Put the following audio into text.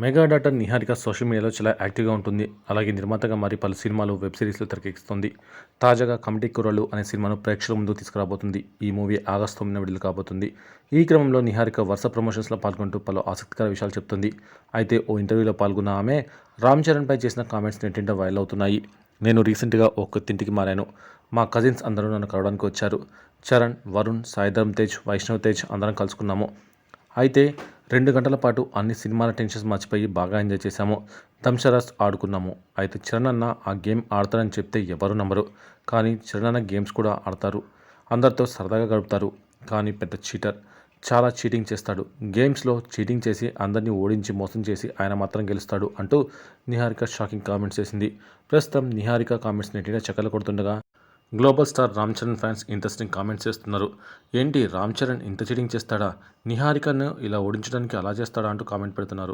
Mega daughter Niharika social మీడియాలో చాలా యాక్టివ్గా ఉంటుంది. అలాగే నిర్మాతగా మరి పలు సినిమాలు, వెబ్ సిరీస్లు తెరకెక్కిస్తుంది. తాజాగా కమిటీ కుర్రాళ్ళు అనే సినిమాను ప్రేక్షకుల ముందుకు తీసుకురాబోతుంది. ఈ మూవీ ఆగస్టు 9న విడుదల కాబోతుంది. ఈ క్రమంలో నిహారిక వరుస ప్రమోషన్స్లో పాల్గొంటూ పలు ఆసక్తికర విషయాలు చెప్తుంది. అయితే ఓ ఇంటర్వ్యూలో పాల్గొన్న ఆమె రామ్ చరణ్పై చేసిన కామెంట్స్ నెట్టింట వైరల్ అవుతున్నాయి. నేను రీసెంట్గా ఓ కొత్తింటికి మారాను. మా కజిన్స్ అందరూ నన్ను కలవడానికి వచ్చారు. చరణ్, వరుణ్, సాయిధరమ్ తేజ్, వైష్ణవ్ తేజ్ అందరం కలుసుకున్నాము. అయితే 2 గంటల పాటు అన్ని సినిమాల టెన్షన్స్ మర్చిపోయి బాగా ఎంజాయ్ చేశాము. దంషరాస్ ఆడుకున్నాము. అయితే చరణ్ అన్న ఆ గేమ్ ఆడతారని చెప్తే ఎవరూ నమ్మరు. కానీ చరణ్ అన్న గేమ్స్ కూడా ఆడతారు. అందరితో సరదాగా గడుపుతారు. కానీ పెద్ద చీటర్. చాలా చీటింగ్ చేస్తాడు. గేమ్స్లో చీటింగ్ చేసి అందరినీ ఓడించి మోసం చేసి ఆయన మాత్రం గెలుస్తాడు అంటూ నిహారిక షాకింగ్ కామెంట్స్ చేసింది. ప్రస్తుతం నిహారిక కామెంట్స్ నెట్టిన చక్కర్లు కొడుతుండగా global star Ram Charan fans interesting comments చేస్తున్నారు. ఏంటి రామ్ చరణ్ ఇంత చీటింగ్ చేస్తాడా? నిహారికను ఇలా ఓడించడానికి అలా చేస్తాడా అంటూ కామెంట్ పెడుతున్నారు.